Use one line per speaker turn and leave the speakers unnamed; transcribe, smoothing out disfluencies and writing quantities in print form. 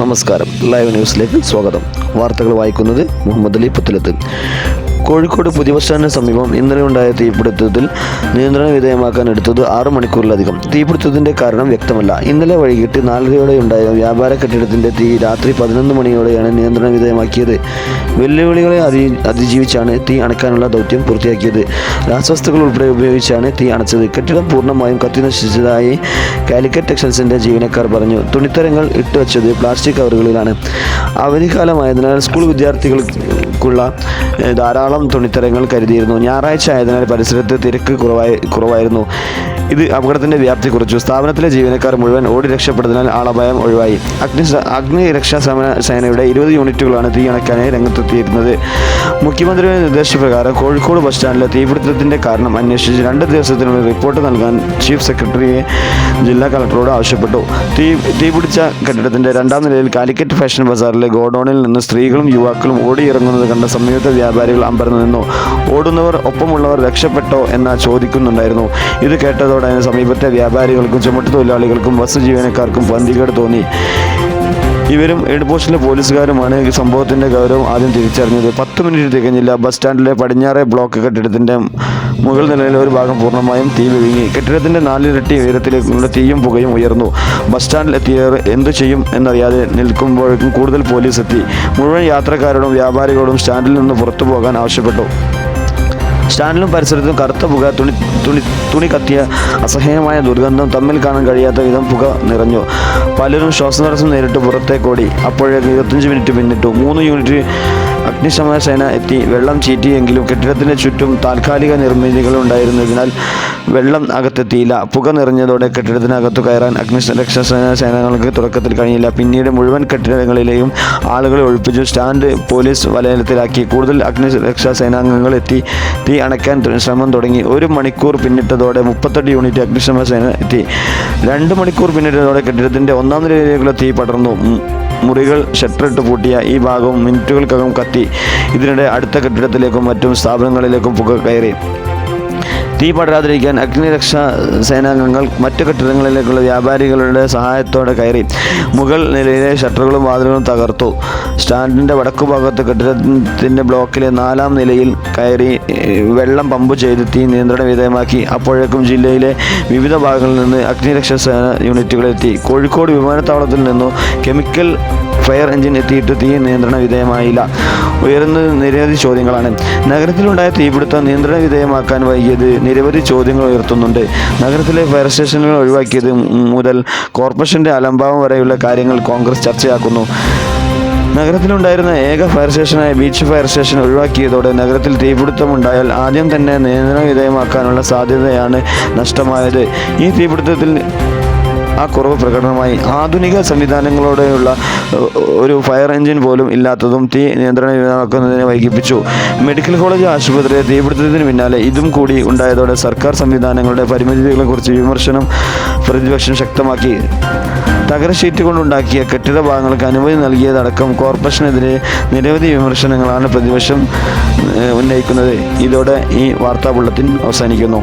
നമസ്കാരം. ലൈവ് ന്യൂസിലേക്ക് സ്വാഗതം. വാർത്തകൾ വായിക്കുന്നത് മുഹമ്മദ് അലി പുത്തലത്ത്. കോഴിക്കോട് പുതിയ ബസ് സ്റ്റാൻഡിന് സമീപം ഇന്നലെ ഉണ്ടായ തീപിടുത്തത്തിൽ നിയന്ത്രണ വിധേയമാക്കാൻ എടുത്തത് 6 മണിക്കൂറിലധികം. തീപിടുത്തത്തിന്റെ കാരണം വ്യക്തമല്ല. ഇന്നലെ വൈകിട്ട് 4:30 ഉണ്ടായ വ്യാപാര കെട്ടിടത്തിന്റെ തീ രാത്രി 11 മണിയോടെയാണ് നിയന്ത്രണ വിധേയമാക്കിയത്. വെല്ലുവിളികളെ അതിജീവിച്ചാണ് തീ അണയ്ക്കാനുള്ള ദൗത്യം പൂർത്തിയാക്കിയത്. രാസവസ്തുക്കൾ ഉൾപ്പെടെ ഉപയോഗിച്ചാണ് തീ അണച്ചത്. കെട്ടിടം പൂർണ്ണമായും കത്തിനശിച്ചതായി കാലിക്കറ്റ് ടെക്സ്റ്റൈൽസിന്റെ ജീവനക്കാർ പറഞ്ഞു. തുണിത്തരങ്ങൾ ഇട്ടുവച്ചത് പ്ലാസ്റ്റിക് കവറുകളിലാണ്. അവധിക്കാലമായതിനാൽ സ്കൂൾ വിദ്യാർത്ഥികൾക്കുള്ള ധാരാളം തുണിത്തരങ്ങൾ കരുതിയിരുന്നു. ഞായറാഴ്ച ആയതിനാൽ പരിസരത്ത് തിരക്ക് കുറവായിരുന്നു. ഇത് അപകടത്തിന്റെ വ്യാപ്തി കുറച്ചു. സ്ഥാപനത്തിലെ ജീവനക്കാർ മുഴുവൻ ഓടി രക്ഷപ്പെട്ടതിനാൽ ആളപായം ഒഴിവായി. അഗ്നിരക്ഷാ സേനയുടെ 20 യൂണിറ്റുകളാണ് തീ അണയ്ക്കാനായി രംഗത്തെത്തിയിരുന്നത്. മുഖ്യമന്ത്രിയുടെ നിർദ്ദേശപ്രകാരം കോഴിക്കോട് ബസ് സ്റ്റാൻഡിലെ തീപിടുത്തത്തിന്റെ കാരണം അന്വേഷിച്ച് 2 ദിവസത്തിനുള്ളിൽ റിപ്പോർട്ട് നൽകാൻ ചീഫ് സെക്രട്ടറി ജില്ലാ കളക്ടറോട് ആവശ്യപ്പെട്ടു. തീപിടിച്ച കെട്ടിടത്തിന്റെ 2ാം നിലയിൽ കാലിക്കറ്റ് ഫാഷൻ ബസാറിലെ ഗോഡൌണിൽ നിന്ന് സ്ത്രീകളും യുവാക്കളും ഓടിയിറങ്ങുന്നത് കണ്ട സംയുക്ത വ്യാപാരികൾ അമ്പരന്ന് നിന്നു. ഓടുന്നവർ ഒപ്പമുള്ളവർ രക്ഷപ്പെട്ടോ എന്ന് ചോദിക്കുന്നുണ്ടായിരുന്നു. ഇത് കേട്ടതോടെ സമീപത്തെ വ്യാപാരികൾക്കും ചുമട്ടുതൊഴിലാളികൾക്കും ബസ് ജീവനക്കാർക്കും പന്തികേട് തോന്നി. ഇവരും എഡ്പോസ്റ്റിലെ പോലീസുകാരുമാണ് സംഭവത്തിന്റെ ഗൗരവം ആദ്യം തിരിച്ചറിഞ്ഞത്. 10 മിനിറ്റ് തികഞ്ഞില്ല. ബസ് സ്റ്റാൻഡിലെ പടിഞ്ഞാറെ ബ്ലോക്ക് കെട്ടിടത്തിന്റെ മുകൾ നിലയിലെ ഒരു ഭാഗം പൂർണ്ണമായും തീ വിഴുങ്ങി. കെട്ടിടത്തിന്റെ 4 ഇരട്ടി ഉയരത്തിലേക്കുള്ള തീയും പുകയും ഉയർന്നു. ബസ് സ്റ്റാൻഡിൽ എത്തിയവർ എന്തു ചെയ്യും എന്നറിയാതെ നിൽക്കുമ്പോഴേക്കും കൂടുതൽ പോലീസ് എത്തി. മുഴുവൻ യാത്രക്കാരോടും വ്യാപാരികളോടും സ്റ്റാൻഡിൽ നിന്ന് പുറത്തു പോകാൻ ആവശ്യപ്പെട്ടു. സ്റ്റാൻഡിലും പരിസരത്തും കറുത്ത പുക, തുണി കത്തിയ അസഹ്യമായ ദുർഗന്ധം, തമ്മിൽ കാണാൻ കഴിയാത്ത വിധം പുക നിറഞ്ഞു. പലരും ശ്വാസതടസ്സം നേരിട്ട് പുറത്തേക്കോടി. അപ്പോഴേക്ക് 25 മിനിറ്റ് പിന്നിട്ടു. 3 യൂണിറ്റ് അഗ്നിശമന സേന എത്തി. വെള്ളം ചീറ്റിയെങ്കിലും കെട്ടിടത്തിന് ചുറ്റും താൽക്കാലിക നിർമ്മിതികൾ ഉണ്ടായിരുന്നതിനാൽ വെള്ളം അകത്തെത്തിയില്ല. പുക നിറഞ്ഞതോടെ കെട്ടിടത്തിനകത്തു കയറാൻ അഗ്നിരക്ഷാ സേനകൾക്ക് തുടക്കത്തിൽ കഴിഞ്ഞില്ല. പിന്നീട് മുഴുവൻ കെട്ടിടങ്ങളിലെയും ആളുകളെ ഒഴിപ്പിച്ചു. സ്റ്റാൻഡ് പോലീസ് വലയത്തിലാക്കി. കൂടുതൽ അഗ്നിരക്ഷാ സേനാംഗങ്ങൾ എത്തി തീ അണയ്ക്കാൻ ശ്രമം തുടങ്ങി. 1 മണിക്കൂർ പിന്നിട്ടതോടെ 38 യൂണിറ്റ് അഗ്നിശമന സേന എത്തി. 2 മണിക്കൂർ പിന്നിട്ടതോടെ കെട്ടിടത്തിന്റെ 1ാം നിലയിലേക്കുള്ള തീ പടർന്നു. മുറികൾ ഷട്ടറിട്ട് പൂട്ടിയ ഈ ഭാഗവും മിനിറ്റുകൾക്കകം കത്തി. ഇതിനിടെ അടുത്ത കെട്ടിടത്തിലേക്കും മറ്റും സ്ഥാപനങ്ങളിലേക്കും പുക കയറി. തീ പടരാതിരിക്കാൻ അഗ്നിരക്ഷാ സേനാംഗങ്ങൾ മറ്റു കെട്ടിടങ്ങളിലേക്കുള്ള വ്യാപാരികളുടെ സഹായത്തോടെ കയറി. മുകൾ നിലയിലെ ഷട്ടറുകളും വാതിലുകളും തകർത്തു. സ്റ്റാൻഡിന്റെ വടക്കുഭാഗത്ത് കെട്ടിടത്തിന്റെ ബ്ലോക്കിലെ 4ാം നിലയിൽ കയറി വെള്ളം പമ്പ് ചെയ്ത് തീ നിയന്ത്രണ വിധേയമാക്കി. അപ്പോഴേക്കും ജില്ലയിലെ വിവിധ ഭാഗങ്ങളിൽ നിന്ന് അഗ്നിരക്ഷാ സേന യൂണിറ്റുകളെത്തി. കോഴിക്കോട് വിമാനത്താവളത്തിൽ നിന്നു കെമിക്കൽ ഫയർ എഞ്ചിൻ എത്തിയിട്ട് തീ നിയന്ത്രണ വിധേയമായില്ല. ഉയർന്നത് നിരവധി ചോദ്യങ്ങളാണ്. നഗരത്തിലുണ്ടായ തീപിടുത്തം നിയന്ത്രണ വിധേയമാക്കാൻ വൈകിയത് നിരവധി ചോദ്യങ്ങൾ ഉയർത്തുന്നുണ്ട്. നഗരത്തിലെ ഫയർ സ്റ്റേഷനുകൾ ഒഴിവാക്കിയത് മുതൽ കോർപ്പറേഷന്റെ അലംഭാവം വരെയുള്ള കാര്യങ്ങൾ കോൺഗ്രസ് ചർച്ചയാക്കുന്നു. നഗരത്തിലുണ്ടായിരുന്ന ഏക ഫയർ സ്റ്റേഷനായ ബീച്ച് ഫയർ സ്റ്റേഷൻ ഒഴിവാക്കിയതോടെ നഗരത്തിൽ തീപിടുത്തമുണ്ടായാൽ ആദ്യം തന്നെ നിയന്ത്രണ വിധേയമാക്കാനുള്ള സാധ്യതയാണ് നഷ്ടമായത്. ഈ തീപിടുത്തത്തിൽ ആ കുറവ് പ്രകടനമായി. ആധുനിക സംവിധാനങ്ങളോടെയുള്ള ഒരു ഫയർ എഞ്ചിൻ പോലും ഇല്ലാത്തതും തീ നിയന്ത്രണ വിധേയമാക്കുന്നതിനെ വൈകിപ്പിച്ചു. മെഡിക്കൽ കോളേജ് ആശുപത്രിയെ തീപിടുത്തത്തിന് പിന്നാലെ ഇതും കൂടി ഉണ്ടായതോടെ സർക്കാർ സംവിധാനങ്ങളുടെ പരിമിതികളെക്കുറിച്ച് പ്രതിപക്ഷം ശക്തമാക്കി. തകര ഷീറ്റ് കൊണ്ടുണ്ടാക്കിയ കെട്ടിട ഭാഗങ്ങൾക്ക് അനുമതി നൽകിയതടക്കം കോർപ്പറേഷനെതിരെ നിരവധി വിമർശനങ്ങളാണ് പ്രതിപക്ഷം ഉന്നയിക്കുന്നത്. ഇതോടെ ഈ വാർത്താ ബുള്ളറ്റിൻ അവസാനിക്കുന്നു.